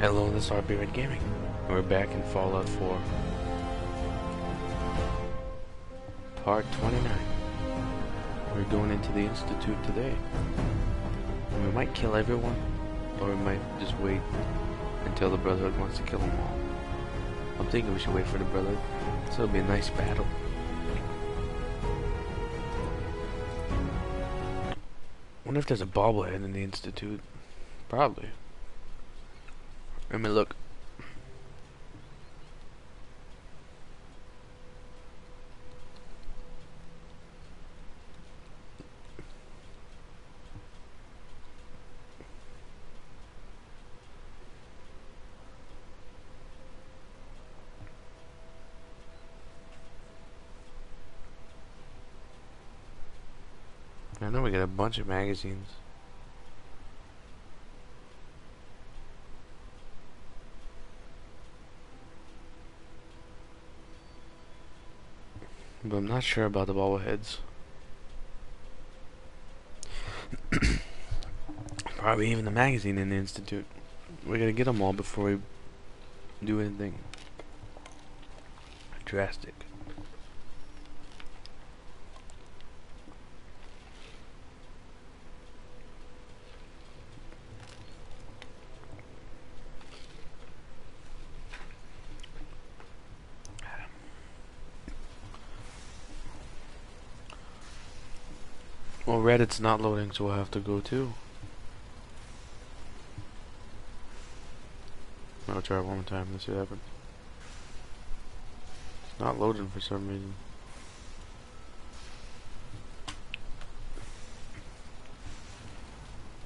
Hello, this is RB Red Gaming. We're back in Fallout 4. Part 29. We're going into the Institute today. And we might kill everyone, or we might just wait until the Brotherhood wants to kill them all. I'm thinking we should wait for the Brotherhood, so it'll be a nice battle. Wonder if there's a bobblehead in the Institute. Probably. Let me look. I know we got a bunch of magazines. But I'm not sure about the bobbleheads. Probably even the magazine in the Institute. We gotta get them all before we do anything drastic. Well, Reddit's not loading, so we'll have to go too. I'll try it one more time. Let's see what happens. It's not loading for some reason.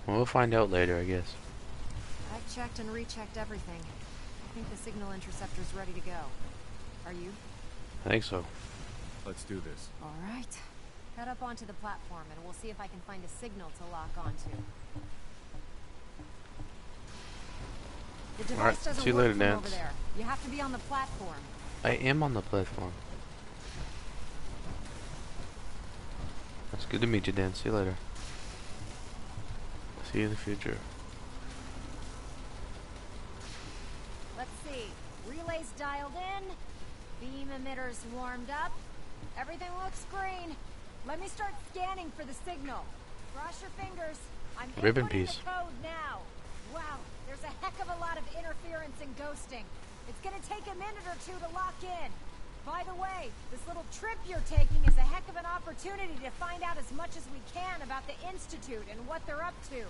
Well, we'll find out later, I guess. I've checked and rechecked everything. I think the signal interceptor's ready to go. Are you? I think so. Let's do this. All right. Head up onto the platform and we'll see if I can find a signal to lock onto. The device doesn't see you work later, from Nance. over there. You have to be on the platform. I am on the platform. It's good to meet you, Dan. See you later. See you in the future. Let's see. Relays dialed in. Beam emitters warmed up. Everything looks green. Let me start scanning for the signal. Cross your fingers. I'm Ribbon inputting piece. the code now. Wow, there's a heck of a lot of interference and ghosting. It's gonna take a minute or two to lock in. By the way, this little trip you're taking is a heck of an opportunity to find out as much as we can about the Institute and what they're up to.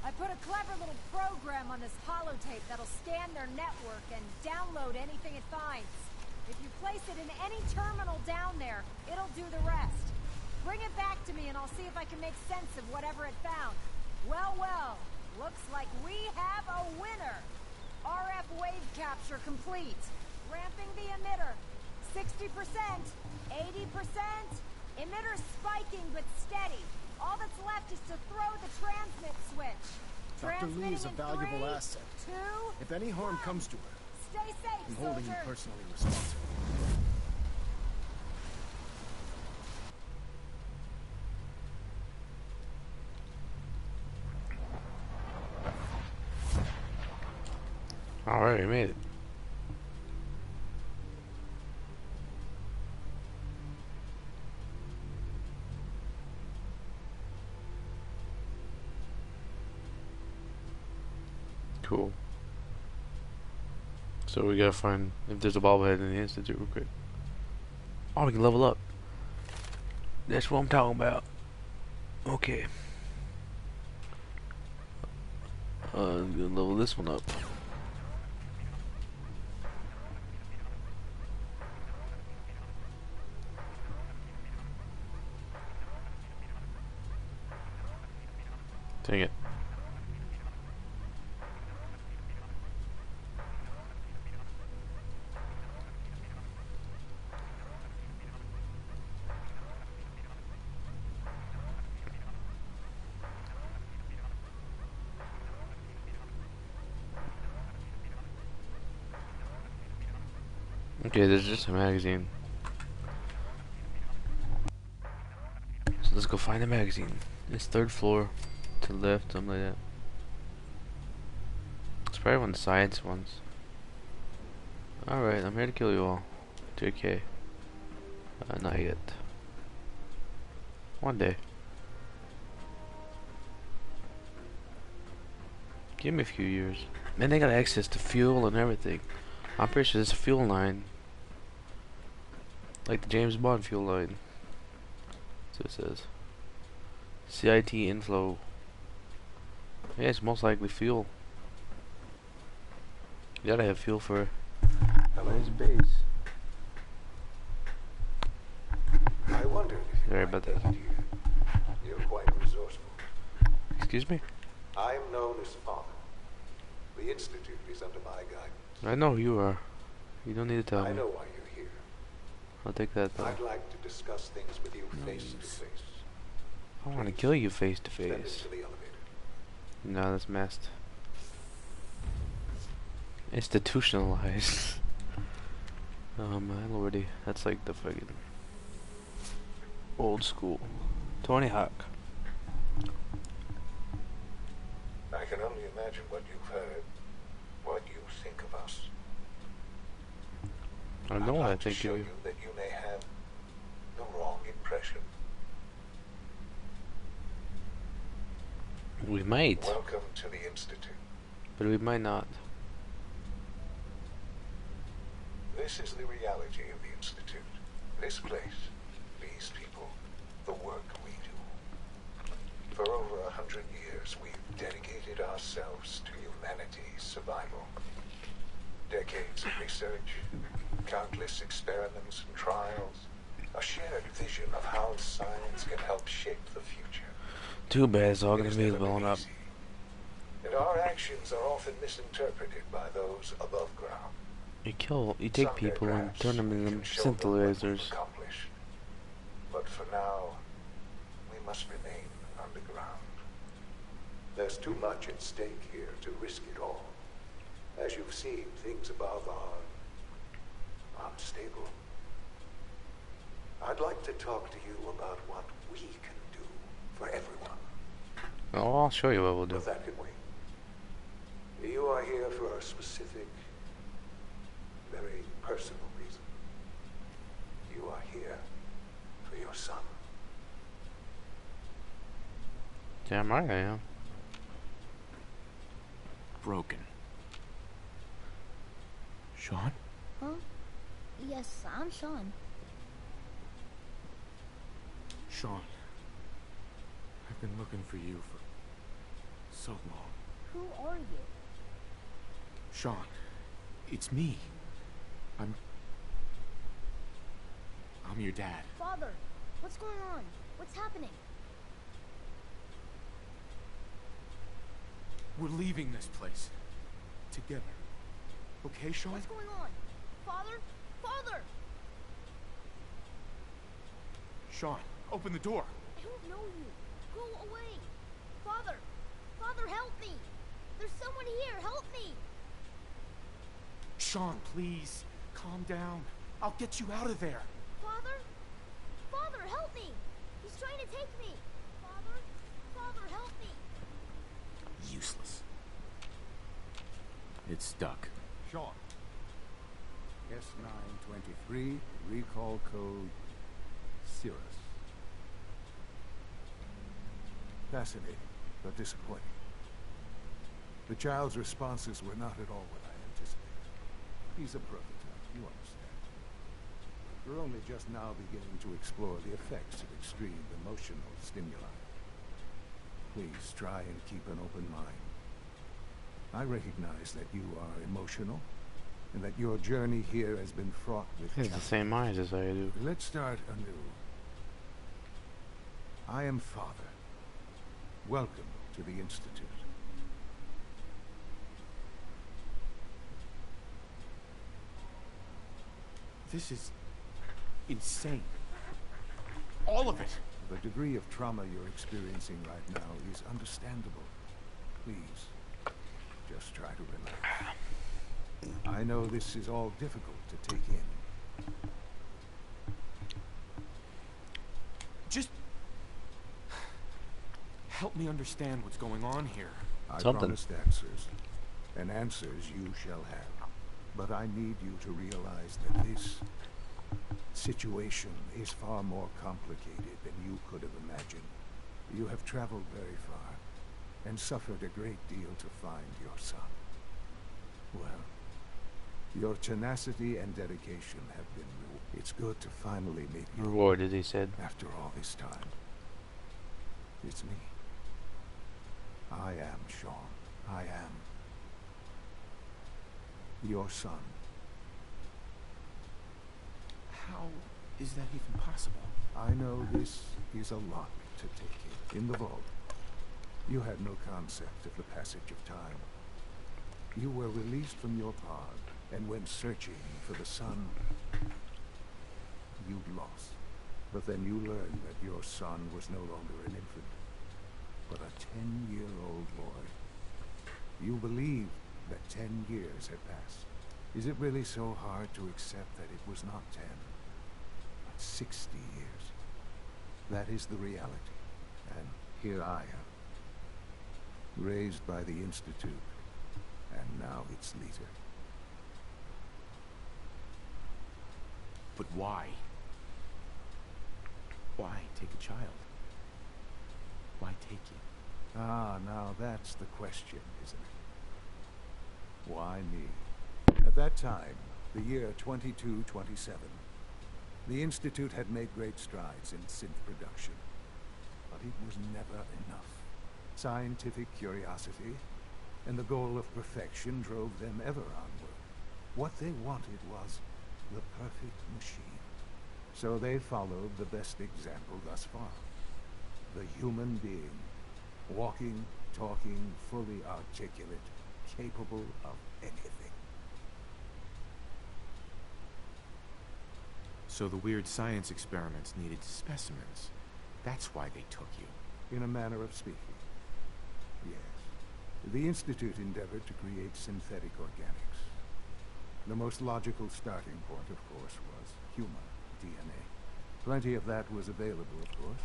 I put a clever little program on this holotape that'll scan their network and download anything it finds. If you place it in any terminal down there, it'll do the rest. Bring it back to me and I'll see if I can make sense of whatever it found. Well, well, looks like we have a winner. RF wave capture complete. Ramping the emitter. 60%, 80%. Emitter spiking but steady. All that's left is to throw the transmit switch. Dr. Lee is a valuable 3, asset. 2, If any harm 1. comes to her, Stay safe, I'm holding you soldier. personally responsible. Alright, we made it. Cool. So we gotta find if there's a bobblehead in the Institute real quick. Oh, we can level up. That's what I'm talking about. Okay. I'm gonna level this one up. Dang it. Okay, there's just a magazine. So let's go find a magazine. It's third floor to the left, something like that. probably one of the science ones. Alright, I'm here to kill you all. JK. Not yet. One day. Give me a few years. Man, they got access to fuel and everything. I'm pretty sure there's a fuel line. Like the James Bond fuel line. That's what it says. CIT inflow. Yeah, it's most likely fuel. You gotta have fuel for his base. I wondered if you Sorry might about make that. it here. You're quite resourceful. Excuse me? I'm known as Father. The Institute is under my guidance. I know who you are. You don't need to tell I me. know why you're here. I'll take that though. I'd like to discuss things with you face to face. I want to kill you face to Step face. into the elevator. No, that's messed. Institutionalized. Oh my lordy. That's like the fucking old school. Tony Hawk. I can only imagine what you've heard, what you think of us. I know what I I'd like to think show of you. you that you may have the wrong impression. We might, Welcome to the Institute. but we might not. This is the reality of the Institute. This place, these people, the work we do. For over 100 years, we've dedicated ourselves to humanity's survival. Decades of research, countless experiments and trials, a shared vision of how science can help shape the future. Too bad it's all It gonna has be never blown been up. easy, and our actions are often misinterpreted by those above ground. You take Someday, people and perhaps, turn them we into can show them what we've scintillizers. accomplished. But for now, we must remain underground. There's too much at stake here to risk it all. As you've seen, things above are unstable. I'd like to talk to you about what we can do for everyone. Oh, I'll show you what we'll do. But that can wait. You are here for a specific, very personal reason. You are here for your son. Damn right I am. Broken. Sean? Huh? Yes, I'm Sean. Sean. I've been looking for you for so long. Who are you? Sean, it's me. I'm your dad. Father, what's going on? What's happening? We're leaving this place. Together. Okay, Sean? What's going on? Father? Father! Sean, open the door. I don't know you. Go away. Father! Father, help me! There's someone here. Help me! Sean, please. Calm down. I'll get you out of there. Father? Father, help me! He's trying to take me! Father? Father, help me! Useless. It's stuck. Sean. S923, recall code Cirrus. Fascinating, but disappointing. The child's responses were not at all what I anticipated. He's a prototype, you understand. We're only just now beginning to explore the effects of extreme emotional stimuli. Please try and keep an open mind. I recognize that you are emotional, and that your journey here has been fraught with He has the challenges. same eyes as I do. Let's start anew. I am Father. Welcome to the Institute. This is insane. All of it. The degree of trauma you're experiencing right now is understandable. Please, just try to relax. I know this is all difficult to take in. Just help me understand what's going on here. I Something. promised answers. And answers you shall have. But I need you to realize that this situation is far more complicated than you could have imagined. You have traveled very far, and suffered a great deal to find your son. Well, your tenacity and dedication have been rewarded. It's good to finally meet you. Rewarded, he said. After all this time. It's me. I am Sean. I am your son. How is that even possible? I know this is a lot to take in. In the vault, you had no concept of the passage of time. You were released from your pod and went searching for the sun you'd lost. But then you learned that your son was no longer an infant, but a 10-year-old boy. You believed that 10 years had passed. Is it really so hard to accept that it was not 10, but 60 years? That is the reality. And here I am, raised by the Institute, and now its leader. But why? Why take a child? Why take you? Ah, now that's the question, isn't it? Why me? At that time, the year 2227, the Institute had made great strides in synth production. But it was never enough. Scientific curiosity and the goal of perfection drove them ever onward. What they wanted was the perfect machine. So they followed the best example thus far. The human being. Walking, talking, fully articulate, capable of anything. So the weird science experiments needed specimens. That's why they took you. In a manner of speaking. Yes. The Institute endeavored to create synthetic organics. The most logical starting point, of course, was human DNA. Plenty of that was available, of course.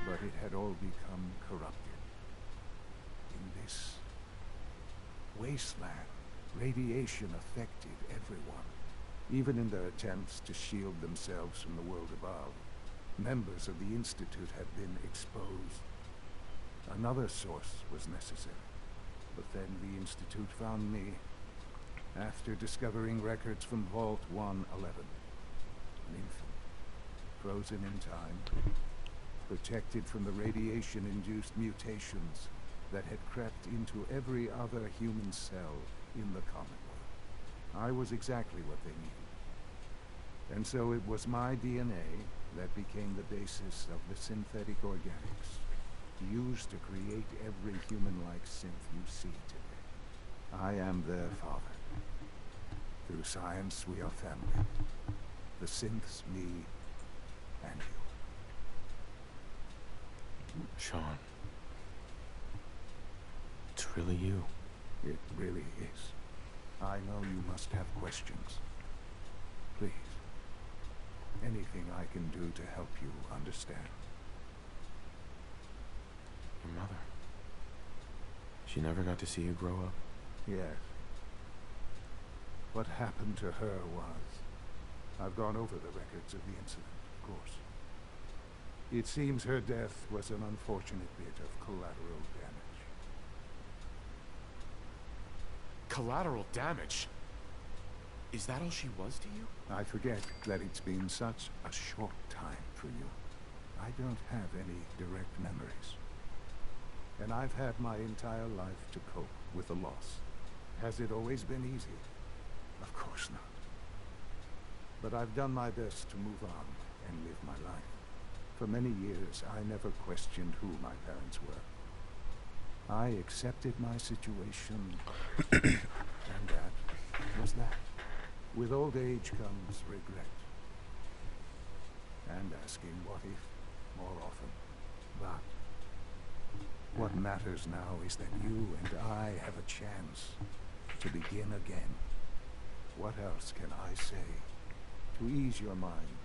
But it had all become corrupted. In this wasteland, radiation affected everyone. Even in their attempts to shield themselves from the world above, members of the Institute had been exposed. Another source was necessary. But then the Institute found me after discovering records from Vault 111. An infant, frozen in time, protected from the radiation-induced mutations that had crept into every other human cell in the Commonwealth. I was exactly what they needed. And so it was my DNA that became the basis of the synthetic organics, used to create every human-like synth you see today. I am their father. Through science, we are family. The synths, me, and you. Sean. It's really you. It really is. I know you must have questions. Please. Anything I can do to help you understand. Your mother. She never got to see you grow up? Yes. What happened to her was... I've gone over the records of the incident, of course. It seems her death was an unfortunate bit of collateral damage. Collateral damage? Is that all she was to you? I forget that it's been such a short time for you. I don't have any direct memories. And I've had my entire life to cope with the loss. Has it always been easy? Of course not. But I've done my best to move on and live my life. For many years, I never questioned who my parents were. I accepted my situation, and that was that. With old age comes regret. And asking what if more often. But what matters now is that you and I have a chance to begin again. What else can I say to ease your mind?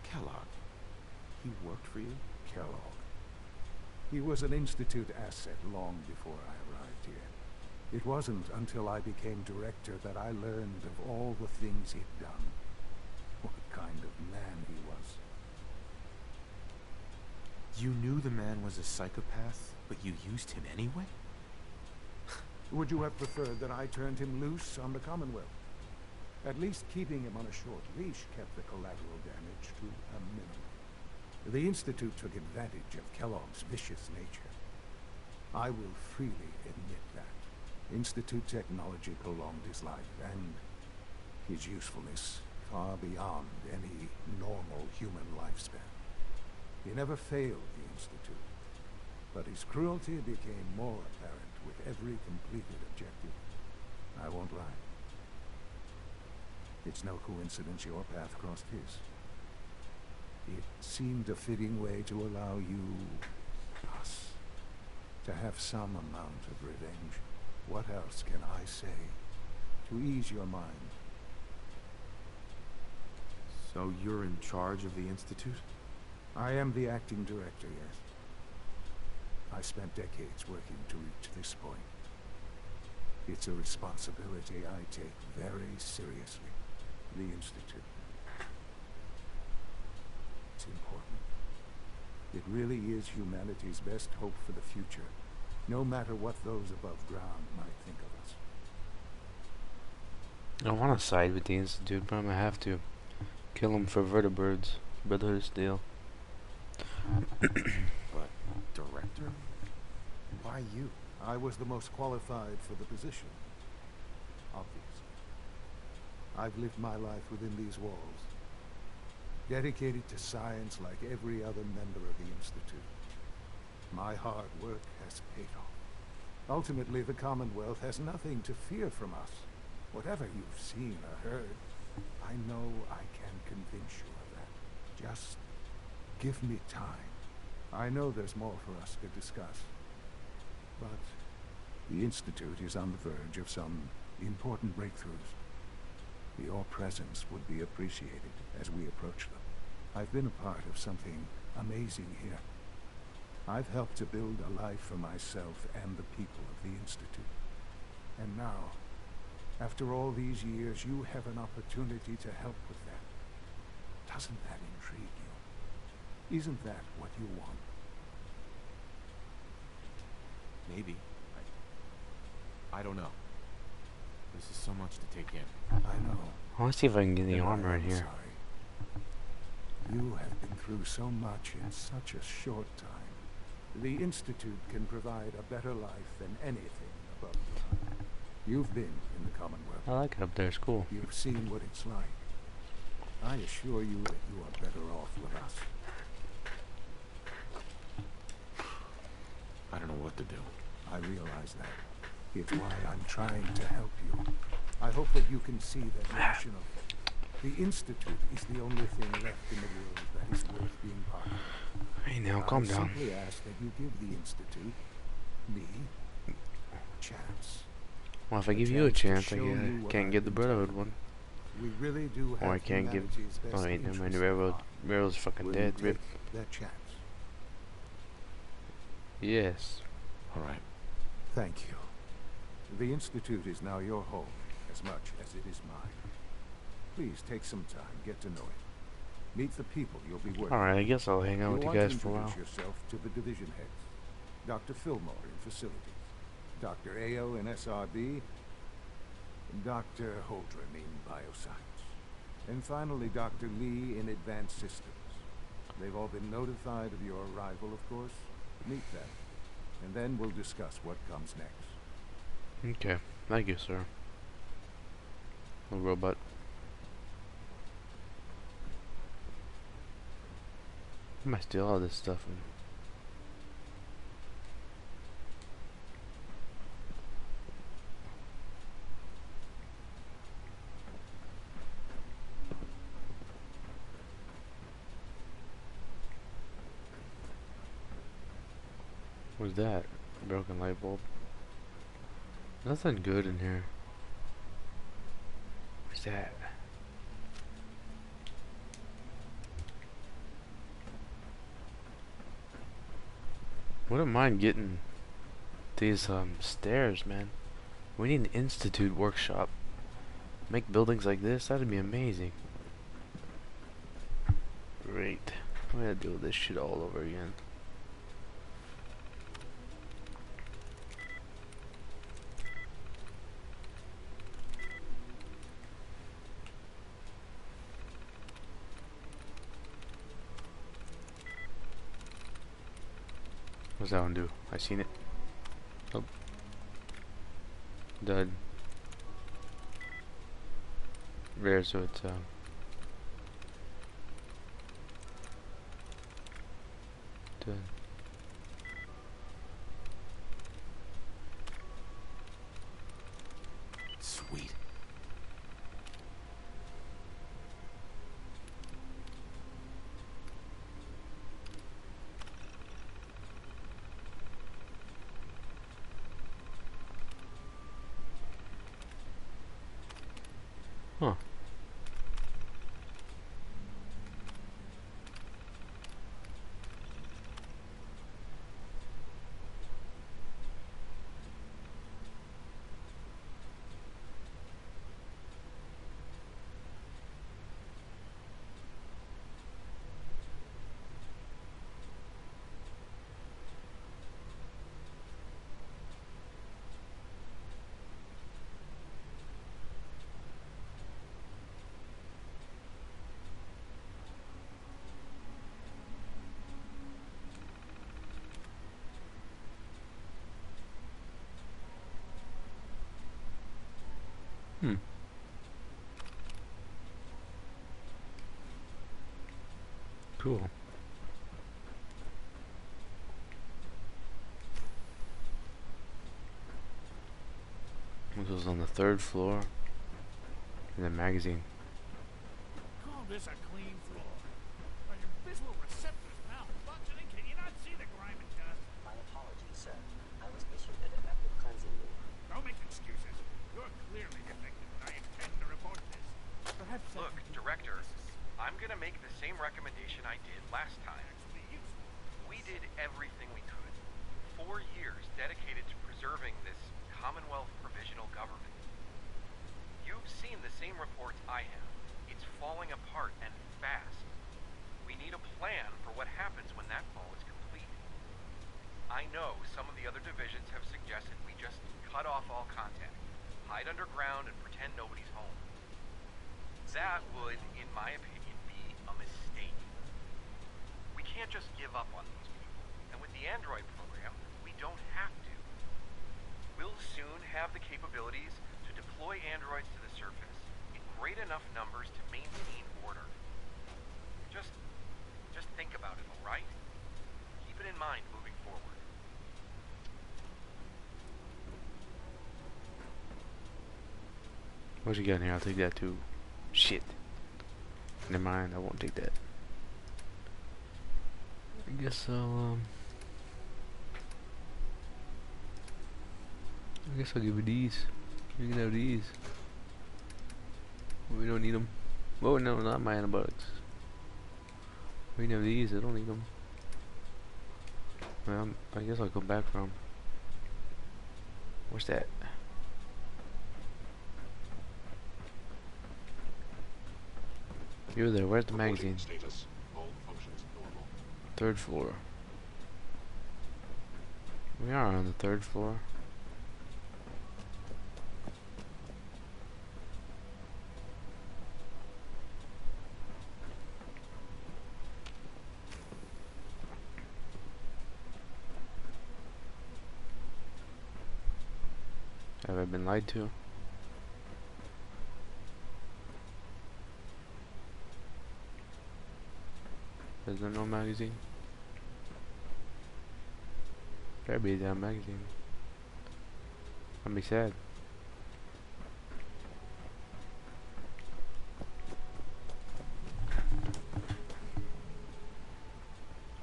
Kellogg. He worked for you? Kellogg. He was an Institute asset long before I arrived here. It wasn't until I became director that I learned of all the things he'd done. What kind of man he was. You knew the man was a psychopath, but you used him anyway? Would you have preferred that I turned him loose on the Commonwealth? At least keeping him on a short leash kept the collateral damage to a minimum. The Institute took advantage of Kellogg's vicious nature. I will freely admit that. Institute technology prolonged his life, and his usefulness far beyond any normal human lifespan. He never failed the Institute, but his cruelty became more apparent with every completed objective. I won't lie. It's no coincidence your path crossed his. It seemed a fitting way to allow you, us, to have some amount of revenge. What else can I say to ease your mind? So you're in charge of the Institute? I am the acting director, yes. I spent decades working to reach this point. It's a responsibility I take very seriously. The Institute. It's important. It really is humanity's best hope for the future, no matter what those above ground might think of us. I want to side with the Institute, but I'm gonna have to kill him for vertebrates. Brotherhood of Steel. But director? Why you? I was the most qualified for the position. Obviously. I've lived my life within these walls, dedicated to science like every other member of the Institute. My hard work has paid off. Ultimately, the Commonwealth has nothing to fear from us. Whatever you've seen or heard, I know I can convince you of that. Just give me time. I know there's more for us to discuss. But the Institute is on the verge of some important breakthroughs. Your presence would be appreciated as we approach them. I've been a part of something amazing here. I've helped to build a life for myself and the people of the Institute. And now, after all these years, you have an opportunity to help with that. Doesn't that intrigue you? Isn't that what you want? Maybe. I don't know. This is so much to take in. I know. I want to see if I can get the And armor in I'm here. sorry. You have been through so much in such a short time. The Institute can provide a better life than anything above ground. You've been in the Commonwealth. I like it up there. It's cool. You've seen what it's like. I assure you that you are better off with us. I don't know what to do. I realize that. It's why I'm trying to help you. I hope that you can see that notion of the Institute is the only thing left in the world that is worth being part of. Hey now, calm down. I simply ask that you give the Institute, me, a chance. Well, if I give you a chance, I can't get the Brotherhood one. We really do have Or I can't give... humanity's best Oh wait, never mind. interests The railroad's fucking Will dead. you Rip. take that chance? Yes. All right. Thank you. The Institute is now your home, as much as it is mine. Please take some time, get to know it. Meet the people you'll be working Alright, I guess I'll hang out with you guys for a while. Introduce yourself to the division heads. Dr. Fillmore in facilities, Dr. Ayo in SRB, Dr. Holdren in bioscience, and finally Dr. Lee in advanced systems. They've all been notified of your arrival, of course. Meet them, and then we'll discuss what comes next. Okay, thank you, sir. Little robot. I might steal all this stuff. What's that? Broken light bulb. Nothing good in here. What's that? Wouldn't mind getting these stairs, man. We need an institute workshop. Make buildings like this, that'd be amazing. Great. I'm gonna do this shit all over again. What's that one do? I seen it. Oh. Done. Rare, so it's done. Sweet. Huh. Hmm. Cool. This was on the 3rd floor. In the magazine. Call this a clean floor. Are your visual receptors malfunctioning? Can you not see the grime and dust? My apologies, sir. I was issued an effective cleansing leave. Don't make excuses. You're clearly defective, and I intend to report this. Perhaps Look, Director, I'm gonna make the same recommendation I did last time. We did everything we could. 4 years dedicated to preserving this Commonwealth provisional government. You've seen the same reports I have. It's falling apart and fast. We need a plan for what happens when that fall is complete. I know some of the other divisions have suggested we just cut off all contact, hide underground, and pretend nobody's home. That would, in my opinion, be a mistake. We can't just give up on these people, and with the Android program, we don't have to. We'll soon have the capabilities to deploy androids to the surface in great enough numbers to maintain order. Just think about it, all right? Keep it in mind moving forward. What you got in here? I'll take that too. Shit. Never mind, I won't take that. I guess I'll give you these. You can have these. We don't need them. Oh no, not my antibiotics. We can have these. I don't need them. Well, I guess I'll come back from. What's that? You're there. Where's the magazine? Status. All functions normal. 3rd floor. We are on the 3rd floor. Have I been lied to? Is there no magazine? Better be a damn magazine. I'd be sad.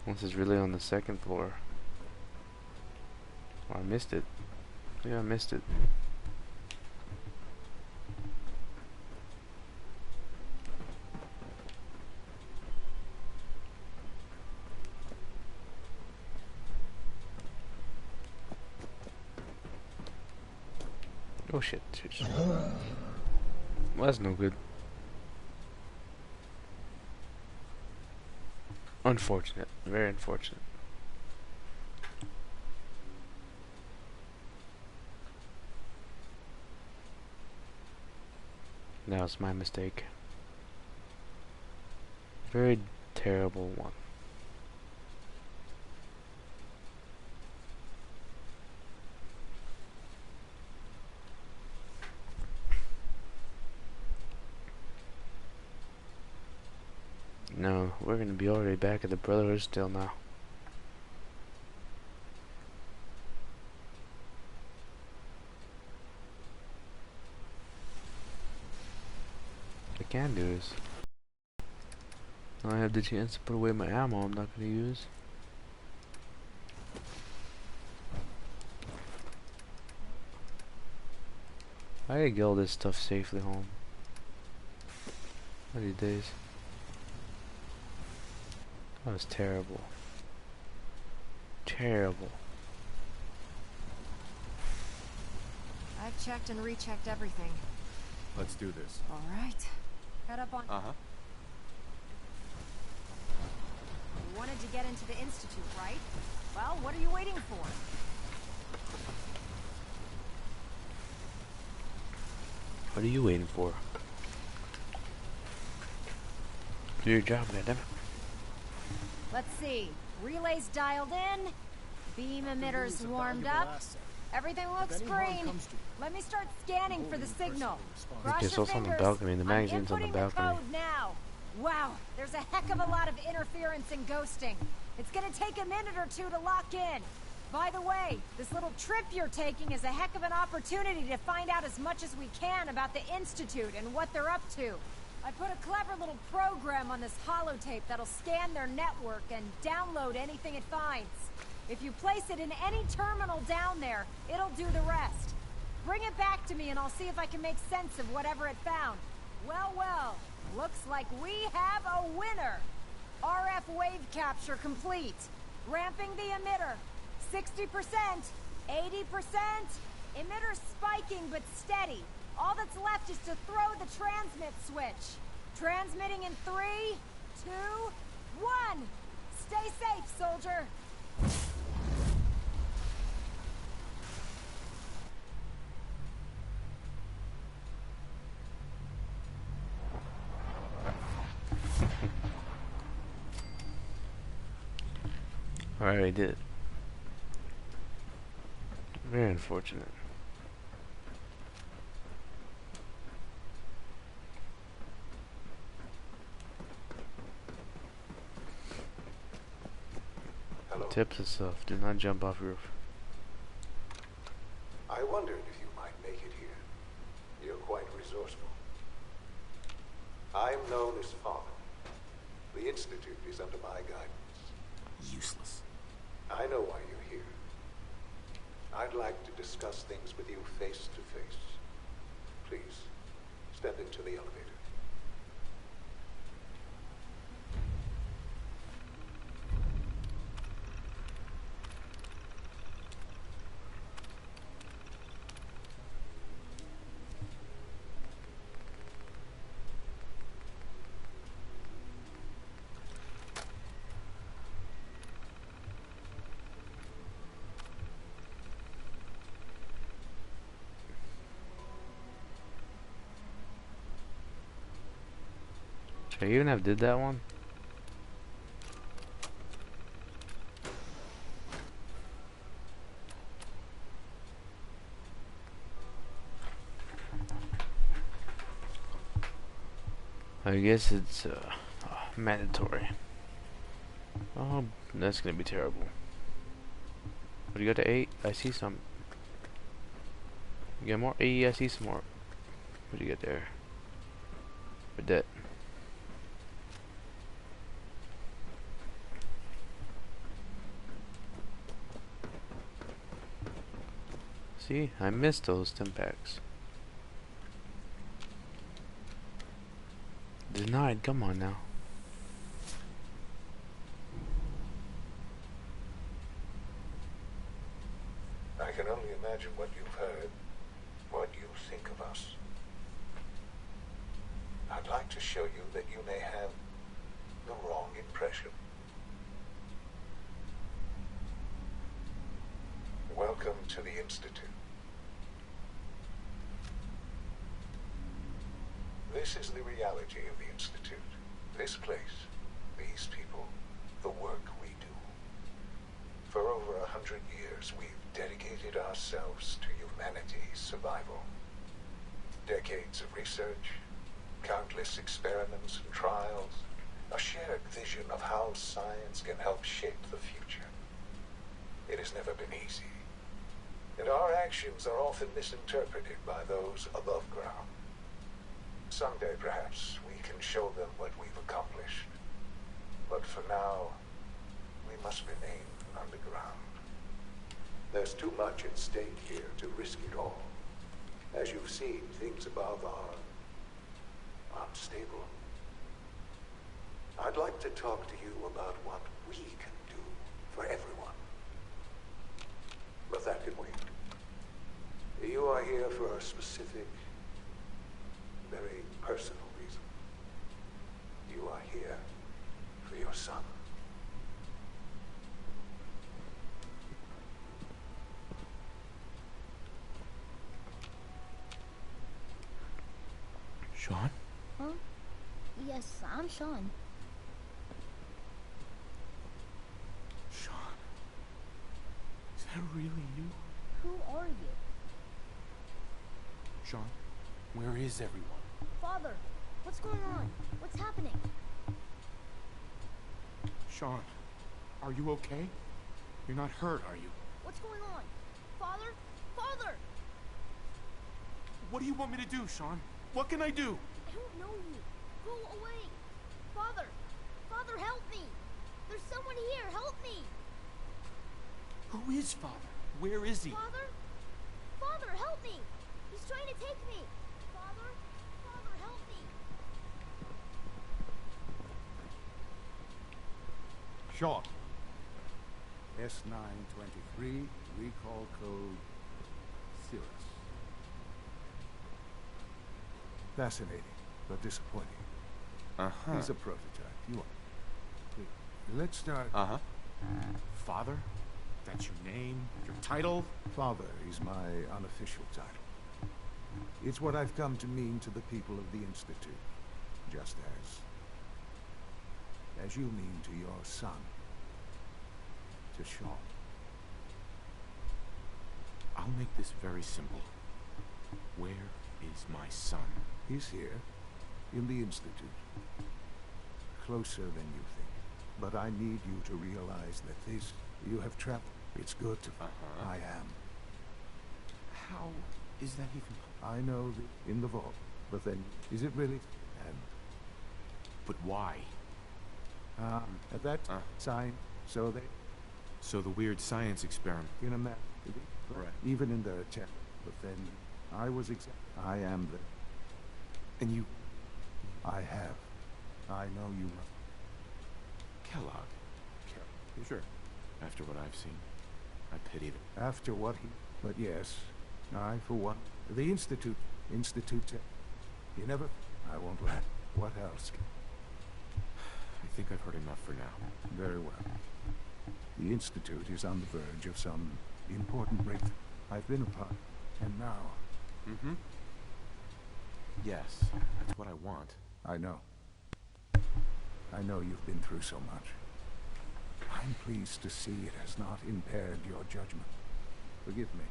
This is really on the 2nd floor. Oh, I missed it. Yeah, I missed it. Oh shit. Well, that's no good. Unfortunate. Very unfortunate. That was my mistake. Very terrible one. No, we're gonna be already back at the Brotherhood still now. What I can do is, now I have the chance to put away my ammo I'm not gonna use. I gotta get all this stuff safely home. One of these days. That was terrible. Terrible. I've checked and rechecked everything. Let's do this. All right. Head up on... Uh-huh. You wanted to get into the Institute, right? Well, what are you waiting for? What are you waiting for? Do your job, goddammit. Let's see. Relays dialed in. Beam emitters warmed up. Everything looks green. Let me start scanning for the signal. Cross It's your also on the fingers. balcony. The magazine's on the I'm inputting balcony. the code now. Wow, there's a heck of a lot of interference and ghosting. It's gonna take a minute or two to lock in. By the way, this little trip you're taking is a heck of an opportunity to find out as much as we can about the Institute and what they're up to. I put a clever little program on this holotape that'll scan their network and download anything it finds. If you place it in any terminal down there, it'll do the rest. Bring it back to me and I'll see if I can make sense of whatever it found. Well, well, looks like we have a winner. RF wave capture complete. Ramping the emitter. 60%, 80%. Emitter spiking but steady. All that's left is to throw the transmit switch. Transmitting in 3, 2, 1. Stay safe, soldier. Alright, I did. Very unfortunate. Hello. Tips and stuff. Do not jump off roof. I wondered if you might make it here. You're quite resourceful. I'm known as Father. The Institute is under my guidance. Useless. I know why you're here. I'd like to discuss things with you face to face. Please, step into the elevator. Should I even have did that one? I guess it's mandatory. Oh, that's gonna be terrible. What do you got to 8? I see some. You got more? I see some more. What do you got there? For that. See, I missed those 10 packs. Denied, come on now. I can only imagine what you've heard, what you think of us. I'd like to show you that you may have the wrong impression. Welcome to the Institute. This is the reality of the Institute. This place, these people, the work we do. For over 100 years, we've dedicated ourselves to humanity's survival. Decades of research, countless experiments and trials, a shared vision of how science can help shape the future. It has never been easy, and our actions are often misinterpreted by those above ground. Someday, perhaps, we can show them what we've accomplished. But for now, we must remain underground. There's too much at stake here to risk it all. As you've seen, things above are unstable. I'd like to talk to you about what we can do for everyone. But that can wait. You are here for a specific, very personal reason. You are here for your son. Sean? Huh? Yes, I'm Sean. Sean? Is that really you? Who are you? Sean, where is everyone? Father, what's going on? What's happening? Sean, are you okay? You're not hurt, are you? What's going on? Father? Father! What do you want me to do, Sean? What can I do? I don't know you. Go away. Father! Father, help me! There's someone here. Help me! Who is Father? Where is he? Father? Father, help me! He's trying to take me! Father? Father, help me! Sean. S923, recall code Cirrus. Fascinating, but disappointing. Uh-huh. He's a prototype. You are. Please, let's start. Uh-huh. Father? That's your name? Your title? Father is my unofficial title. It's what I've come to mean to the people of the Institute. Just as you mean to your son. To Sean. I'll make this very simple. Where is my son? He's here, in the Institute. Closer than you think. But I need you to realize that this, you have trapped. It's good to. I am. How is that even? I know that in the vault, but then, is it really? And. But why? At that sign, so they. So the weird science experiment. In a map. Right. Even in their attempt. But then, I was I am the. And you. I have. I know you. Kellogg. Sure. After what I've seen, I pity them. After what he. But yes, I for one. The Institute. You never. I won't laugh. What else? I think I've heard enough for now. Very well. The Institute is on the verge of some important breakthrough. I've been a part. And now. Mm-hmm. Yes, that's what I want. I know. I know you've been through so much. I'm pleased to see it has not impaired your judgment. Forgive me.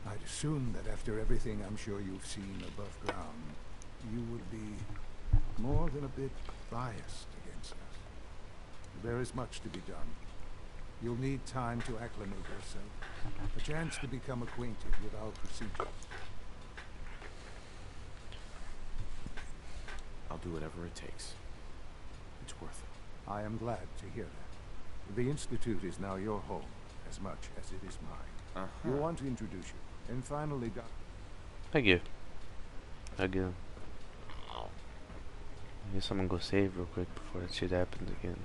I'd assume that after everything I'm sure you've seen above ground, you would be more than a bit biased against us. There is much to be done. You'll need time to acclimate yourself. A chance to become acquainted with our procedure. I'll do whatever it takes. It's worth it. I am glad to hear that. The Institute is now your home, as much as it is mine. You want to introduce you. And finally, Doc. Thank you. Again. I guess I'm gonna go save real quick before that shit happens again.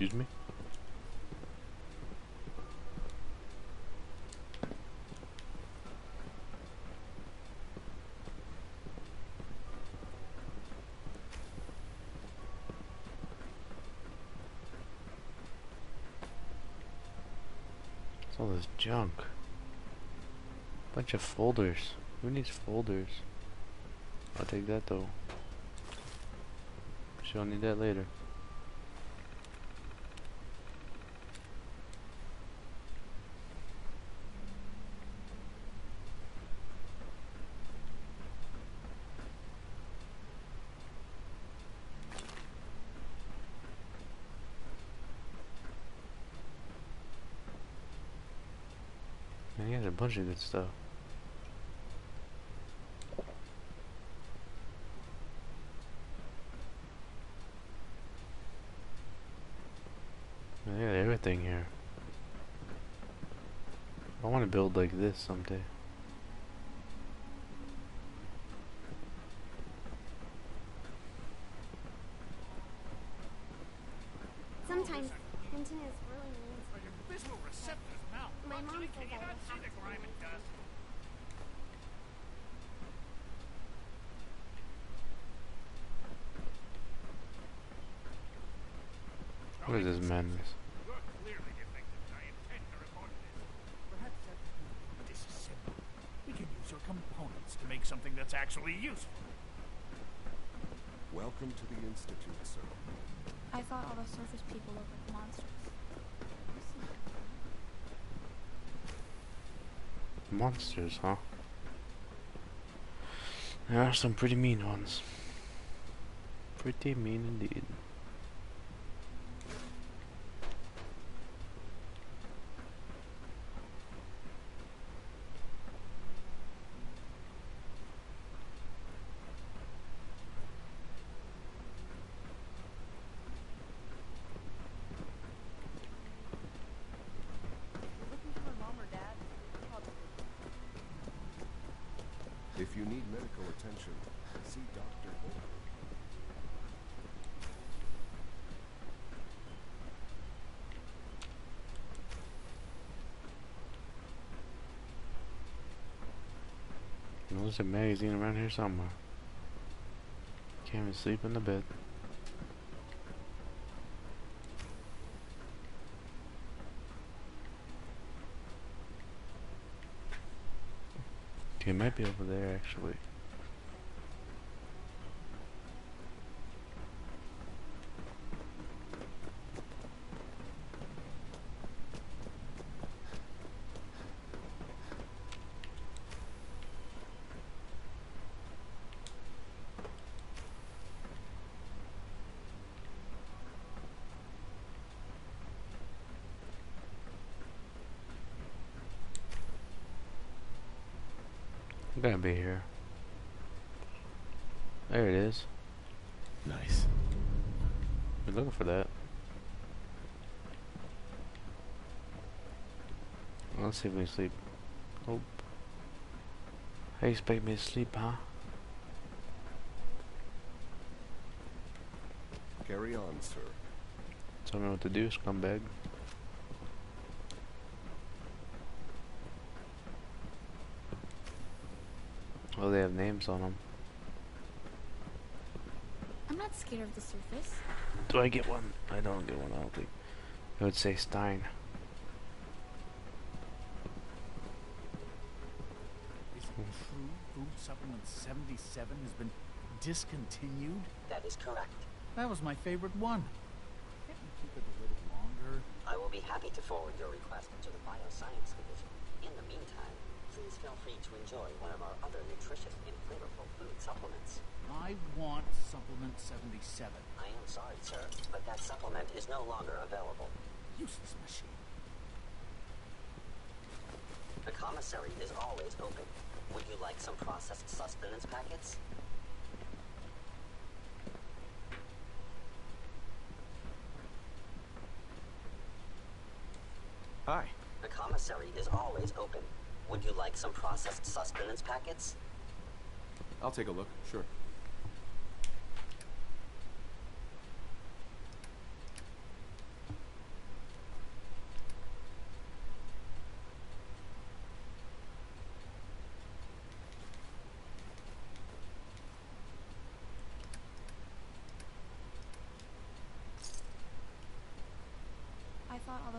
Excuse me? All this junk. Bunch of folders. Who needs folders? I'll take that though. She'll need that later. Man, he has a bunch of good stuff. Man, they got everything here. I want to build like this someday. Sometimes Hinton is really mean. Are your visual receptors now? My mom Functioning? says Can you I not will see have the to grime and dust? What is this madness? You're clearly defective. I intend to report this. Perhaps that's disassemble. We can use your components to make something that's actually useful. Welcome to the Institute, sir. I thought all the surface people looked like monsters. Monsters, huh? There are some pretty mean ones. Pretty mean indeed. If you need medical attention, see Dr. Moore. There's a magazine around here somewhere. Can't even sleep in the bed. It might be over there actually. It gotta be here. There it is. Nice. We're looking for that. Well, let's see if we can sleep. Oh. How you expect me to sleep, huh? Carry on, sir. Tell me what to do, scumbag. Oh, they have names on them. I'm not scared of the surface. Do I get one? I don't get one, I don't think. It would say Stein. Is it true food supplement 77 has been discontinued? That is correct. That was my favorite one. Can't we keep it a little longer? I will be happy to forward your request to the Bioscience Division. In the meantime, please feel free to enjoy one of our other nutritious and flavorful food supplements. I want supplement 77. I am sorry, sir, but that supplement is no longer available. Useless machine. The commissary is always open. Would you like some processed sustenance packets? Hi. The commissary is always open. Would you like some processed sustenance packets? I'll take a look, sure.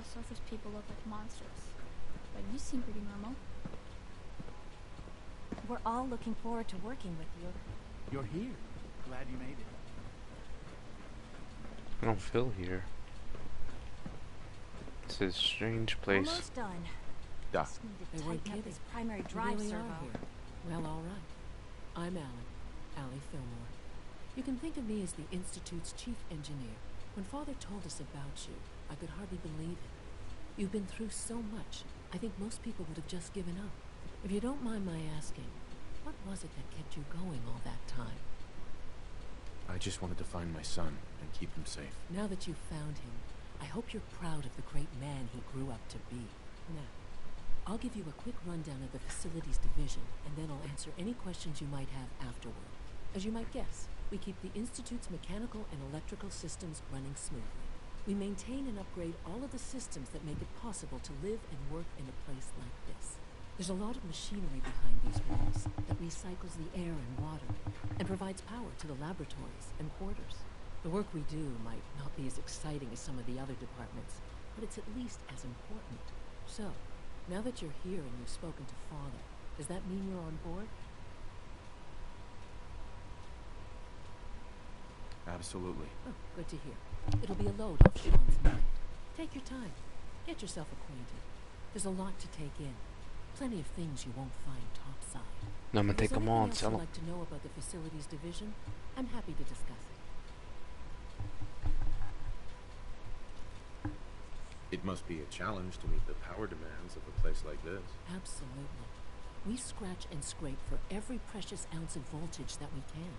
the surface people look like monsters. But you seem pretty normal. We're all looking forward to working with you. You're here. Glad you made it. I don't feel here. It's a strange place. Almost done. Doc. Just need to They weren't tighten up kidding. this primary You drive really servo. are here. Well, all right. I'm Allie Fillmore. You can think of me as the Institute's chief engineer. When Father told us about you, I could hardly believe it. You've been through so much, I think most people would have just given up. If you don't mind my asking, what was it that kept you going all that time? I just wanted to find my son and keep him safe. Now that you've found him, I hope you're proud of the great man he grew up to be. Now, I'll give you a quick rundown of the Facilities Division, and then I'll answer any questions you might have afterward. As you might guess, we keep the Institute's mechanical and electrical systems running smoothly. We maintain and upgrade all of the systems that make it possible to live and work in a place like this. There's a lot of machinery behind these walls that recycles the air and water and provides power to the laboratories and quarters. The work we do might not be as exciting as some of the other departments, but it's at least as important. So, now that you're here and you've spoken to Father, does that mean you're on board? Absolutely. Oh, good to hear. It'll be a load off Sean's mind. Take your time. Get yourself acquainted. There's a lot to take in. Plenty of things you won't find topside. No, I'm gonna take them all and If sell there's them. anything else you'd like to know about the Facilities Division, I'm happy to discuss it. It must be a challenge to meet the power demands of a place like this. Absolutely. We scratch and scrape for every precious ounce of voltage that we can.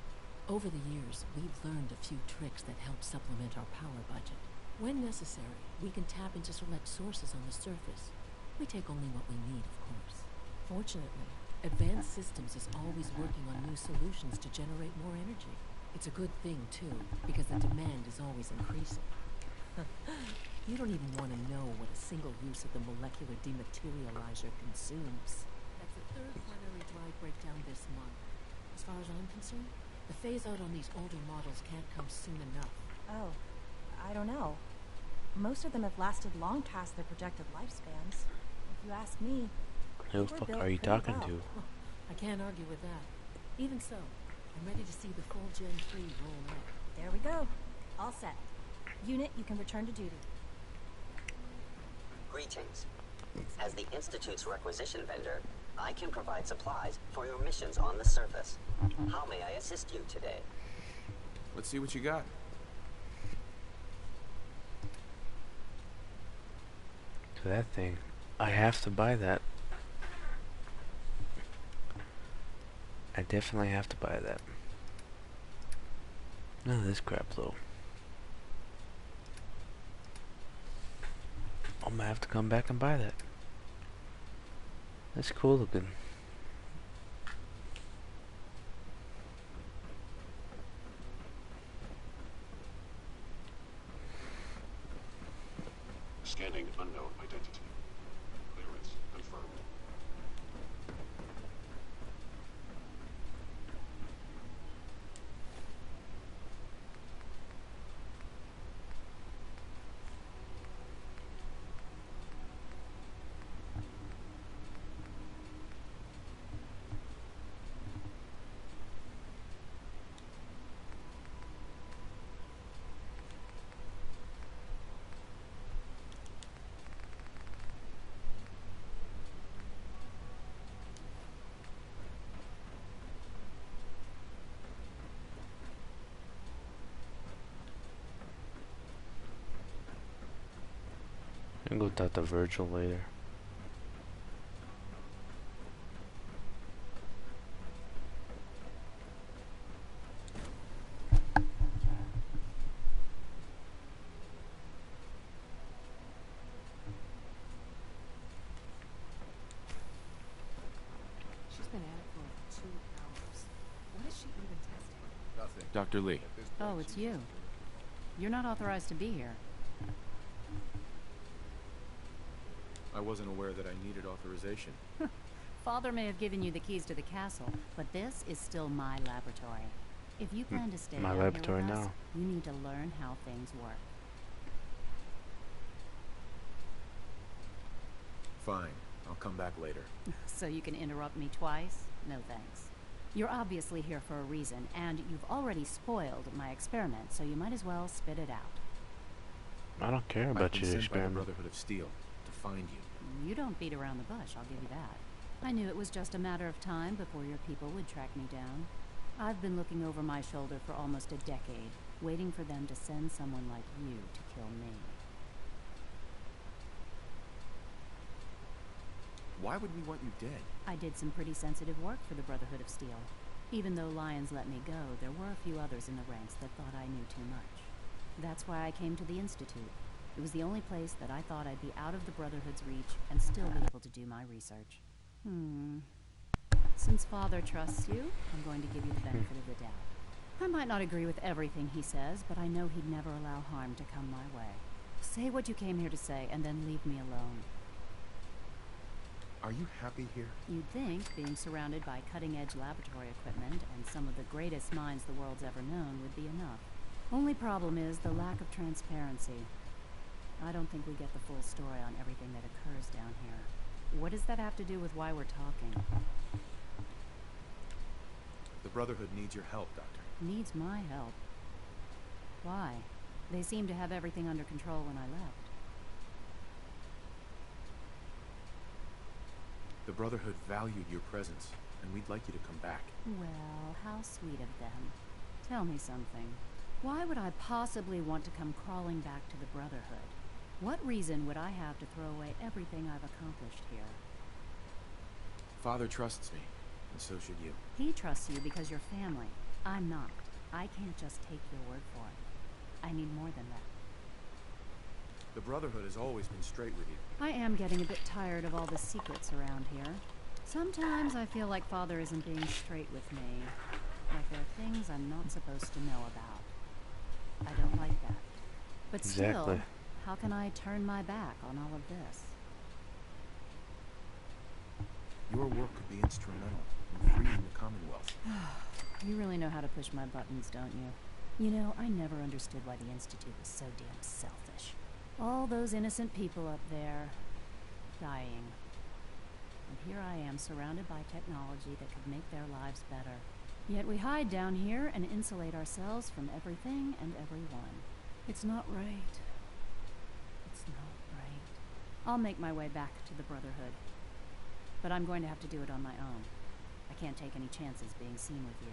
Over the years, we've learned a few tricks that help supplement our power budget. When necessary, we can tap into select sources on the surface. We take only what we need, of course. Fortunately, Advanced Systems is always working on new solutions to generate more energy. It's a good thing, too, because the demand is always increasing. You don't even want to know what a single use of the molecular dematerializer consumes. That's the third primary drive breakdown this month. As far as I'm concerned, the phase-out on these older models can't come soon enough. Oh, I don't know. Most of them have lasted long past their projected lifespans. If you ask me, Who the we're fuck built are you pretty talking well. to? I can't argue with that. Even so, I'm ready to see the full Gen 3 roll out. There we go. All set. Unit, you can return to duty. Greetings. As the Institute's requisition vendor, I can provide supplies for your missions on the surface. How may I assist you today? Let's see what you got. To that thing. I have to buy that. I definitely have to buy that. None of this crap though. I'm gonna have to come back and buy that. That's cool looking. Scanning unknown identity. Clearance confirmed. I'm gonna go talk to Virgil later. She's been at it for over 2 hours. What is she even testing? Nothing. Dr. Lee. Oh, it's you. You're not authorized to be here. I wasn't aware that I needed authorization. Father may have given you the keys to the castle, but this is still my laboratory. If you plan to stay My down here laboratory with us, now. you need to learn how things work. Fine. I'll come back later. So you can interrupt me twice? No thanks. You're obviously here for a reason, and you've already spoiled my experiment, so you might as well spit it out. I don't care I've about been your sent by the experiment. Brotherhood of Steel to find you. You don't beat around the bush, I'll give you that. I knew it was just a matter of time before your people would track me down. I've been looking over my shoulder for almost a decade, waiting for them to send someone like you to kill me. Why would we want you dead? I did some pretty sensitive work for the Brotherhood of Steel. Even though Lions let me go, there were a few others in the ranks that thought I knew too much. That's why I came to the Institute. It was the only place that I thought I'd be out of the Brotherhood's reach and still be able to do my research. Since Father trusts you, I'm going to give you the benefit of the doubt. I might not agree with everything he says, but I know he'd never allow harm to come my way. Say what you came here to say, and then leave me alone. Are you happy here? You'd think being surrounded by cutting-edge laboratory equipment and some of the greatest minds the world's ever known would be enough. Only problem is the lack of transparency. I don't think we get the full story on everything that occurs down here. What does that have to do with why we're talking? The Brotherhood needs your help, Doctor. Needs my help. Why? They seemed to have everything under control when I left. The Brotherhood valued your presence, and we'd like you to come back. Well, how sweet of them. Tell me something. Why would I possibly want to come crawling back to the Brotherhood? What reason would I have to throw away everything I've accomplished here? Father trusts me, and so should you. He trusts you because you're family. I'm not. I can't just take your word for it. I need more than that. The Brotherhood has always been straight with you. I am getting a bit tired of all the secrets around here. Sometimes I feel like Father isn't being straight with me. Like there are things I'm not supposed to know about. I don't like that. But Exactly. still, how can I turn my back on all of this? Your work could be instrumental in freeing the Commonwealth. You really know how to push my buttons, don't you? You know, I never understood why the Institute was so damn selfish. All those innocent people up there, dying. And here I am, surrounded by technology that could make their lives better. Yet we hide down here and insulate ourselves from everything and everyone. It's not right. It's not right. I'll make my way back to the Brotherhood. But I'm going to have to do it on my own. I can't take any chances being seen with you.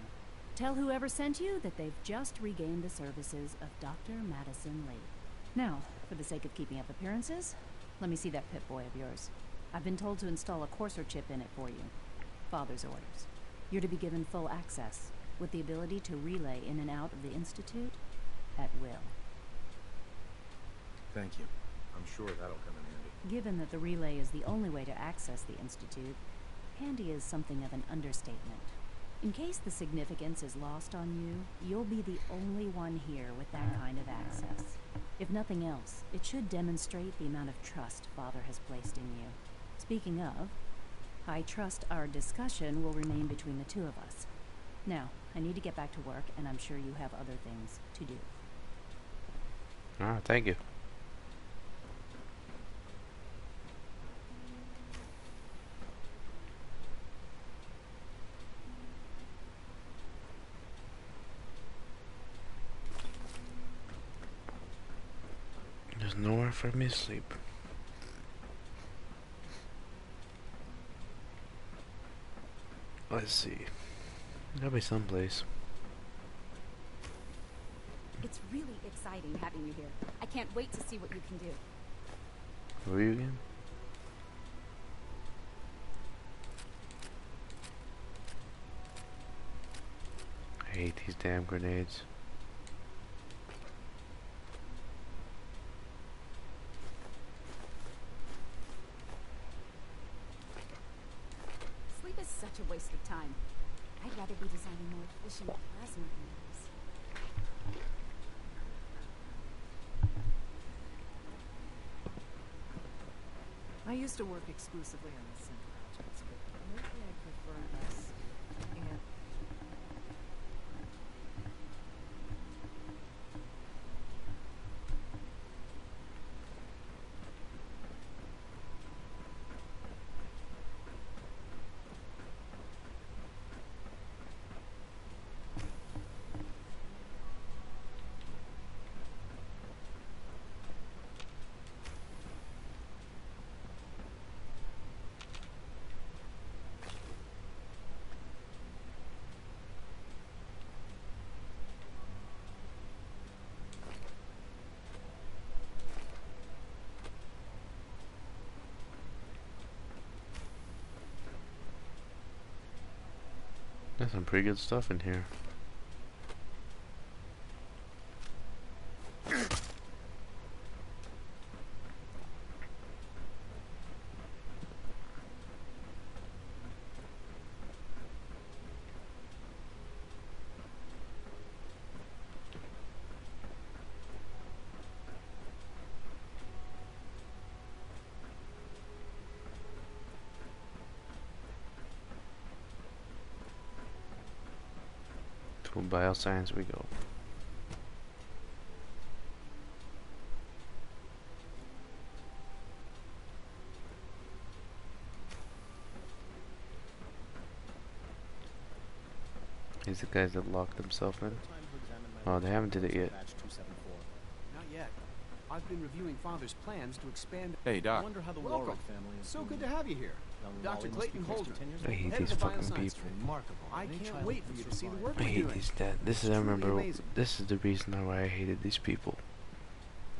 Tell whoever sent you that they've just regained the services of Dr. Madison Lee. Now, for the sake of keeping up appearances, let me see that Pip-Boy of yours. I've been told to install a courser chip in it for you. Father's orders. You're to be given full access, with the ability to relay in and out of the Institute at will. Thank you. I'm sure that'll come in handy. Given that the relay is the only way to access the Institute, handy is something of an understatement. In case the significance is lost on you, you'll be the only one here with that kind of access. If nothing else, it should demonstrate the amount of trust Father has placed in you. Speaking of, I trust our discussion will remain between the two of us. Now, I need to get back to work, and I'm sure you have other things to do. Ah, thank you. There's nowhere for me to sleep. Let's see. There'll be someplace. It's really exciting having you here. I can't wait to see what you can do. Who are you again? I hate these damn grenades. Sleep is such a waste of time. I'd rather be designing more efficient plasma grenades. I used to work exclusively on the synth projects, but lately I prefer this. And Got some pretty good stuff in here. To bioscience we go. These are the guys that locked themselves in. Oh, they haven't did it yet. Not yet. I've been reviewing Father's plans to expand. Hey, Doc. I wonder how the Welcome. Family is so good to have you here. Dr. Clayton Holden. I hate head these of the fucking bioscience people. Remarkable. I can't wait for you to see the work I we're hate doing. these that. This is I remember. This is the reason why I hated these people.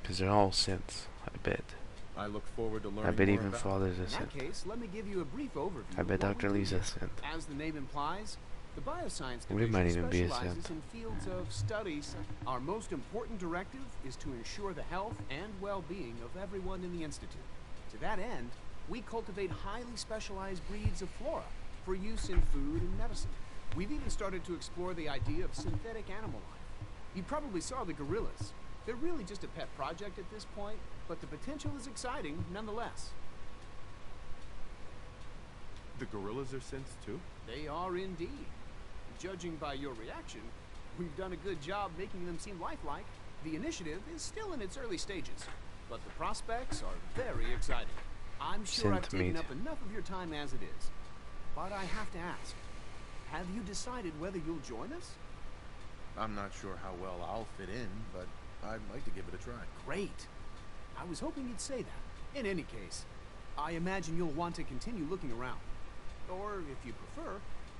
Because they're all synths. I bet. I look forward to learning I bet more even about Father's a In that synth. case, let me give you a brief overview. I bet of what Dr. we Lee's do a here. synth. As the name implies, the bioscience We division might even be a specializes synth. in fields of studies. Our most important directive is to ensure the health and well-being of everyone in the institute. To that end, we cultivate highly specialized breeds of flora for use in food and medicine. We've even started to explore the idea of synthetic animal life. You probably saw the gorillas. They're really just a pet project at this point, but the potential is exciting nonetheless. The gorillas are synths too? They are indeed. Judging by your reaction, we've done a good job making them seem lifelike. The initiative is still in its early stages, but the prospects are very exciting. I'm sure I've taken up enough of your time as it is, but I have to ask, have you decided whether you'll join us? I'm not sure how well I'll fit in, but I'd like to give it a try. Great. I was hoping you'd say that. In any case, I imagine you'll want to continue looking around. Or, if you prefer,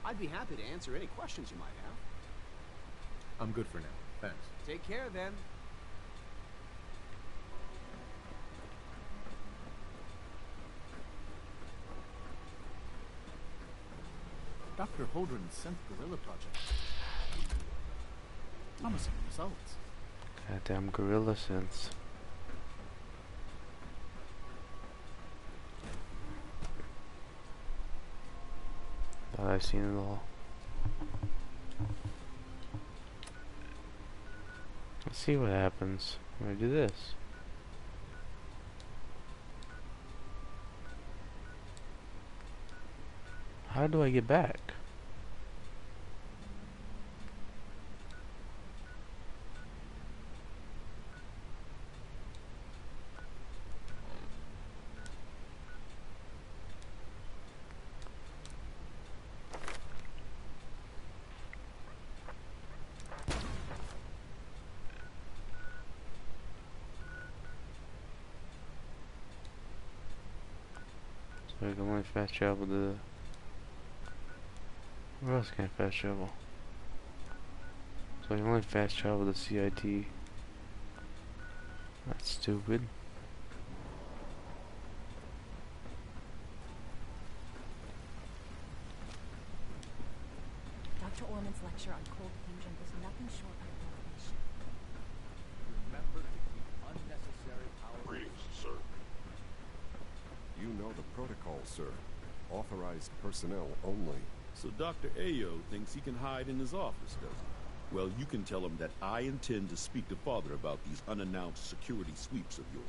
I'd be happy to answer any questions you might have. I'm good for now. Thanks. Take care, then. Dr. Holdren's Synth Gorilla Project. Promising results. Goddamn gorilla synths. Thought I've seen it all. Let's see what happens when I do this. How do I get back? So I can only fast travel to... Where else can I fast travel? So I can only fast travel to CIT. That's stupid. Dr. Orman's lecture on cold fusion was nothing short of revelation. Remember to keep unnecessary power. Greetings, sir. You know the protocol, sir. Authorized personnel only. So Dr. Ayo thinks he can hide in his office, does he? Well, you can tell him that I intend to speak to Father about these unannounced security sweeps of yours.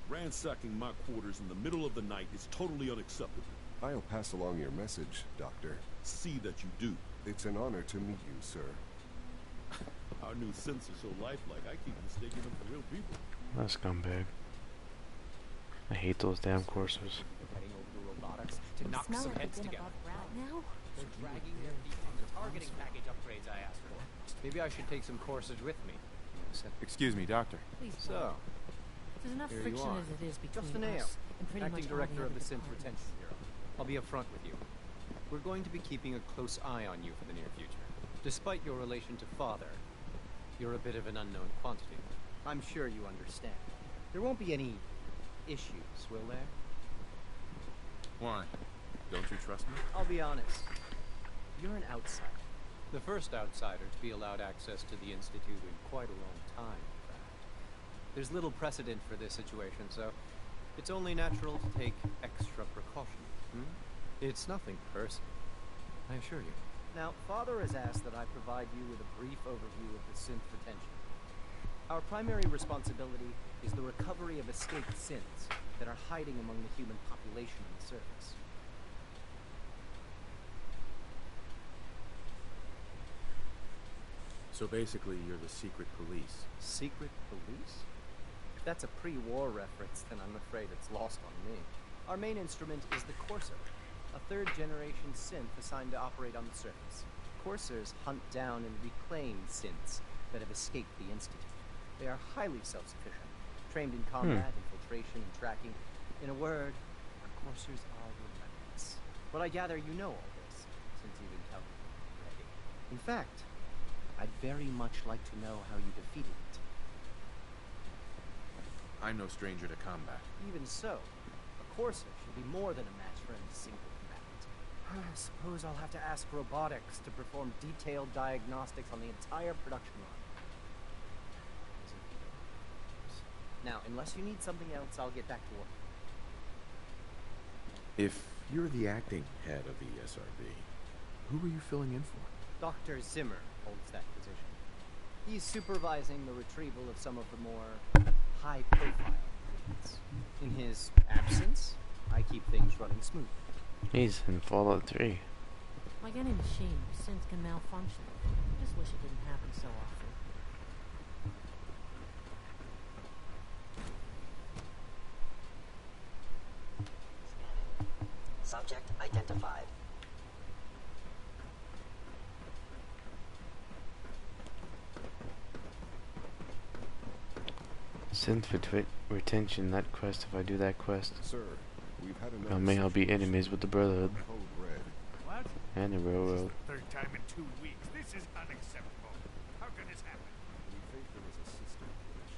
Ransacking my quarters in the middle of the night is totally unacceptable. I'll pass along your message, Doctor. See that you do. It's an honor to meet you, sir. Our new synths are so lifelike, I keep mistaking them for real people. That scumbag. I hate those damn coursers. Heading over to robotics to knock some heads together. Now? They're dragging their feet on the targeting package upgrades I asked for. Maybe I should take some courses with me. Excuse me, Doctor. Please, So, there's enough here friction you are. as it is between Just an ale. us and pretty Acting much director all of the other Synth Retention departments. Bureau. I'll be upfront with you. We're going to be keeping a close eye on you for the near future. Despite your relation to Father, you're a bit of an unknown quantity. I'm sure you understand. There won't be any issues, will there? Why? Don't you trust me? I'll be honest. You're an outsider. The first outsider to be allowed access to the Institute in quite a long time, in fact. There's little precedent for this situation, so it's only natural to take extra precaution. It's nothing personal, I assure you. Now, Father has asked that I provide you with a brief overview of the synth retention. Our primary responsibility is the recovery of escaped synths that are hiding among the human population on the surface. So basically, you're the secret police. Secret police? If that's a pre-war reference, then I'm afraid it's lost on me. Our main instrument is the Courser, a third-generation synth assigned to operate on the surface. Coursers hunt down and reclaim synths that have escaped the Institute. They are highly self-sufficient, trained in combat, infiltration, and tracking. In a word, our Coursers are relentless. But I gather you know all this, since you've encountered them already. In fact, I'd very much like to know how you defeated it. I'm no stranger to combat. Even so, a Courser should be more than a match for any single combatant. I suppose I'll have to ask robotics to perform detailed diagnostics on the entire production line. Now, unless you need something else, I'll get back to work. If you're the acting head of the SRB, who are you filling in for? Dr. Zimmer holds that position. He's supervising the retrieval of some of the more high-profile leads. In his absence, I keep things running smoothly. He's in Fallout 3. Like any machine, synth can malfunction. I just wish it didn't happen so often. Subject identified. Synth retention, that quest. If I do that quest, Sir, we've had I may I'll be enemies with the Brotherhood Code Red. What? and the Railroad. Third time in 2 weeks. This is unacceptable. How can this happen? We think there was a system glitch.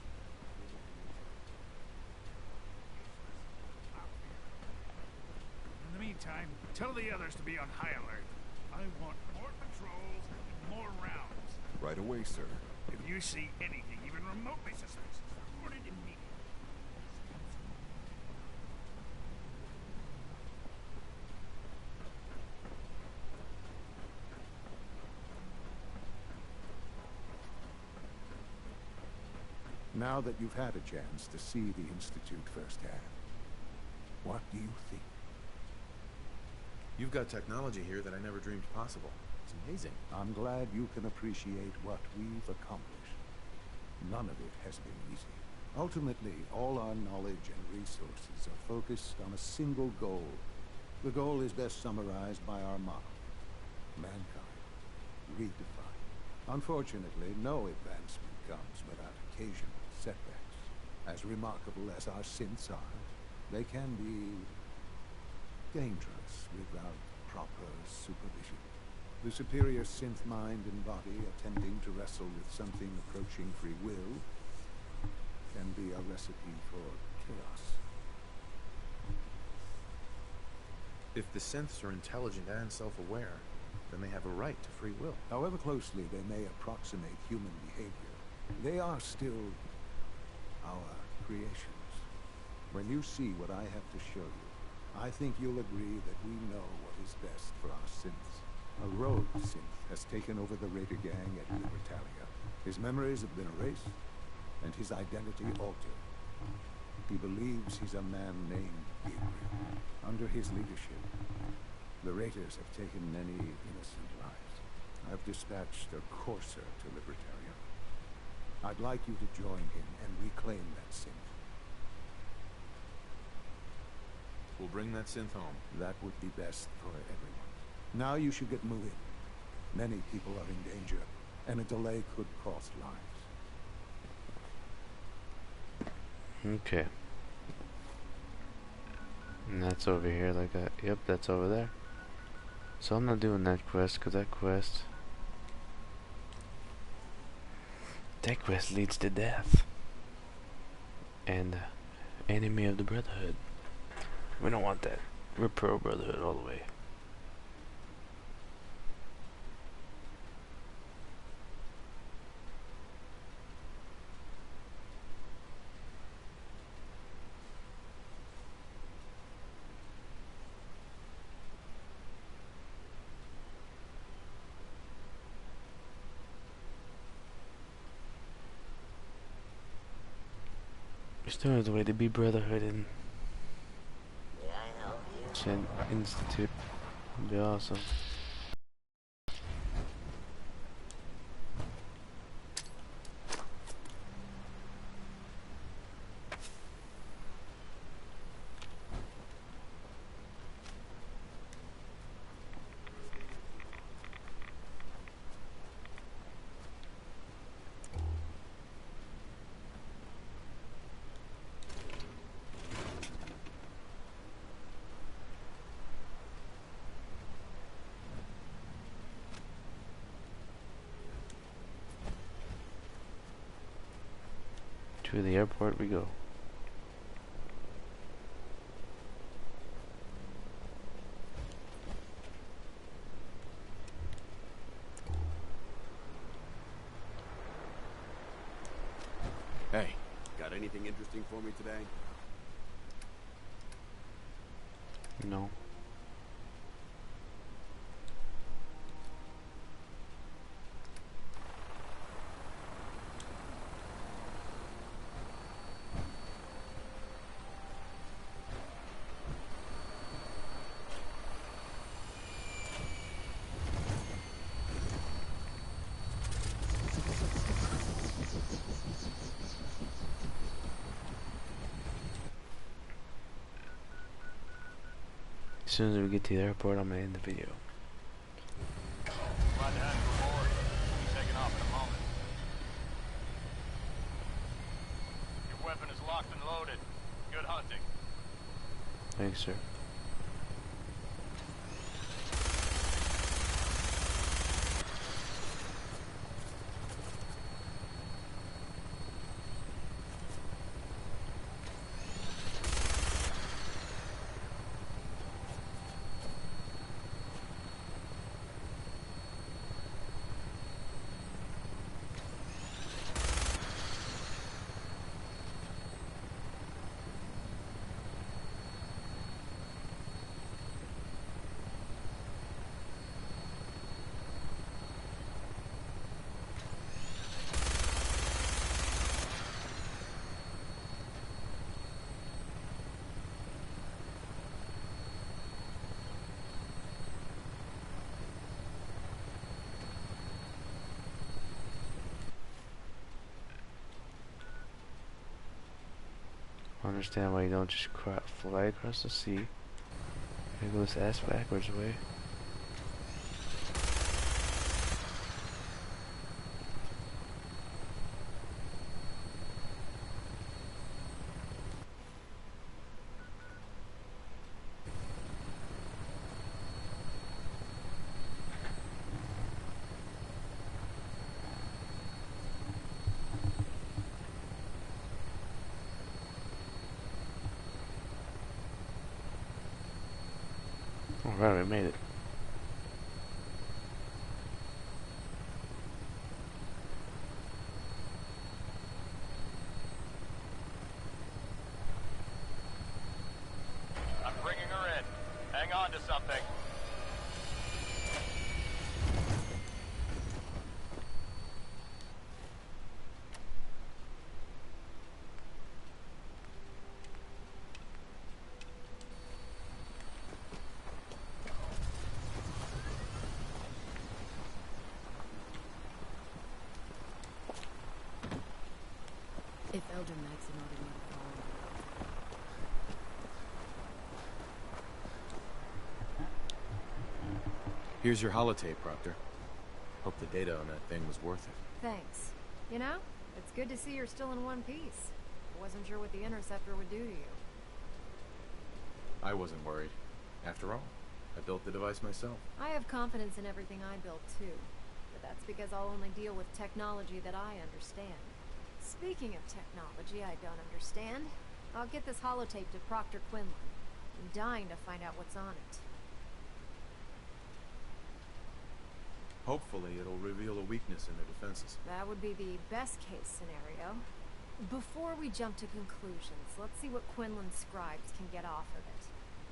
In the meantime, tell the others to be on high alert. I want more patrols and more rounds. Right away, sir. If you see anything even remotely suspicious, report it immediately. Now that you've had a chance to see the Institute firsthand, what do you think? You've got technology here that I never dreamed possible. It's amazing. I'm glad you can appreciate what we've accomplished. None of it has been easy. Ultimately, all our knowledge and resources are focused on a single goal. The goal is best summarized by our motto: mankind redefined. Unfortunately, no advancement comes without occasional setbacks. As remarkable as our synths are, they can be dangerous without proper supervision. The superior synth mind and body attempting to wrestle with something approaching free will can be a recipe for chaos. If the synths are intelligent and self-aware, then they have a right to free will. However closely they may approximate human behavior, they are still our creations. When you see what I have to show you, I think you'll agree that we know what is best for our synths. A rogue synth has taken over the Raider gang at Libertalia. His memories have been erased, and his identity altered. He believes he's a man named Gabriel. Under his leadership, the Raiders have taken many innocent lives. I've dispatched a Courser to Libertalia. I'd like you to join him and reclaim that synth. We'll bring that synth home. That would be best for everyone. Now you should get moving. Many people are in danger, and a delay could cost lives. Okay. And that's over here, like that. Yep, that's over there. So I'm not doing that quest, because that quest leads to death. And enemy of the Brotherhood. We don't want that. We're pro Brotherhood all the way. There's no other way to be Brotherhood in Gen Institute. It'd be awesome. To the airport we go. Hey, got anything interesting for me today? No. As soon as we get to the airport, I'm gonna end the video. Glad to have you aboard. We'll be taking off in a moment. Your weapon is locked and loaded. Good hunting. Thanks, sir. I understand why you don't just fly across the sea. You go this ass backwards way. Alright, we made it. I'm bringing her in. Hang on to something. If Elder Maximilian had fallen. Here's your holotape, Proctor. Hope the data on that thing was worth it. Thanks. You know, it's good to see you're still in one piece. I wasn't sure what the interceptor would do to you. I wasn't worried. After all, I built the device myself. I have confidence in everything I build too. But that's because I'll only deal with technology that I understand. Speaking of technology I don't understand, I'll get this holotape to Proctor Quinlan. I'm dying to find out what's on it. Hopefully it'll reveal a weakness in their defenses. That would be the best case scenario. Before we jump to conclusions, let's see what Quinlan's scribes can get off of it.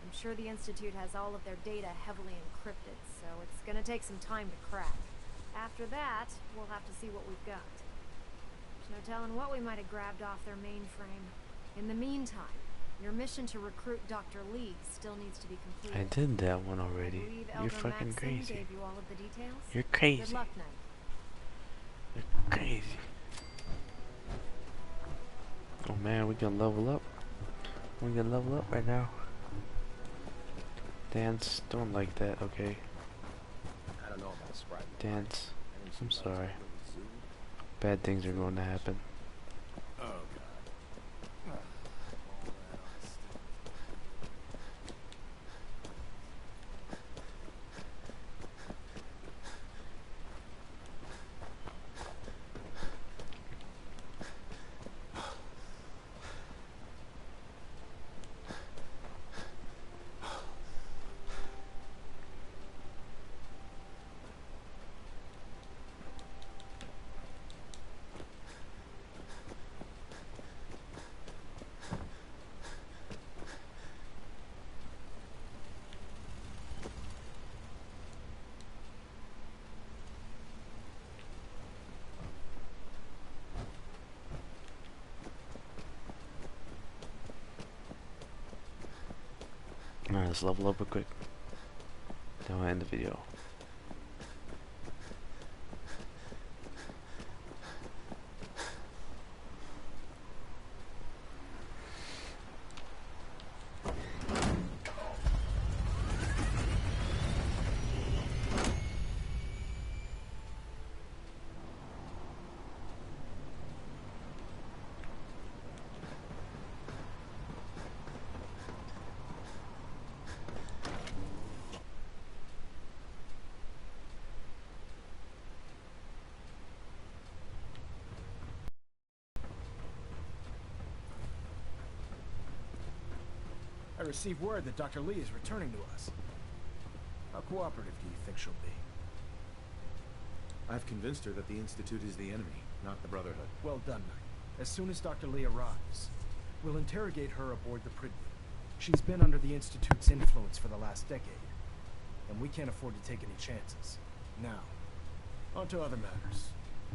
I'm sure the Institute has all of their data heavily encrypted, so it's gonna take some time to crack. After that, we'll have to see what we've got. There's no telling what we might have grabbed off their mainframe. In the meantime, your mission to recruit Dr. Lee still needs to be completed. I did that one already. You're You're fucking Maxson crazy. gave you all of the details? You're crazy. Good luck, Knight. You're crazy. Oh man, we can level up. We can level up right now. Dance, don't like that, okay? I don't know about Sprite. Dance, I'm sorry. Bad things are going to happen. Oh god. Alright, let's level up real quick. Then we'll end the video. I received word that Dr. Lee is returning to us. How cooperative do you think she'll be? I've convinced her that the Institute is the enemy, not the Brotherhood. Well done, Knight. As soon as Dr. Lee arrives, we'll interrogate her aboard the Prydwen. She's been under the Institute's influence for the last decade, and we can't afford to take any chances. Now, on to other matters.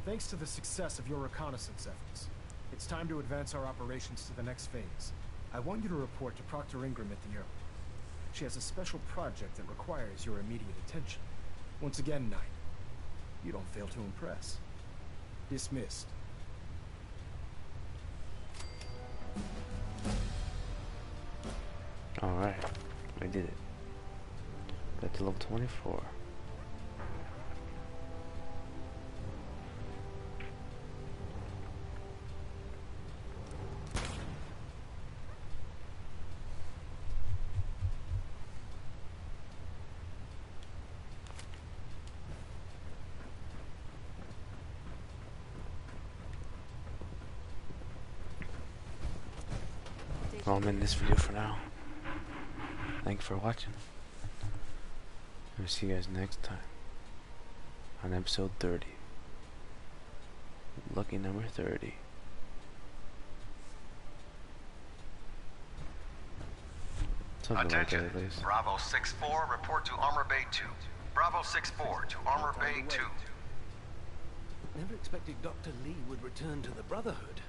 Thanks to the success of your reconnaissance efforts, it's time to advance our operations to the next phase. I want you to report to Proctor Ingram at the Earl. She has a special project that requires your immediate attention. Once again, Knight, you don't fail to impress. Dismissed. Alright, I did it. Got to level 24. Well, I'm in this video for now. Thank you for watching. I'll see you guys next time on episode 30. Lucky number 30. Something Attention, like that, at least. Bravo 6-4, report to Armor Bay 2. Bravo 6-4 to Armor Bay 2. Never expected Dr. Lee would return to the Brotherhood.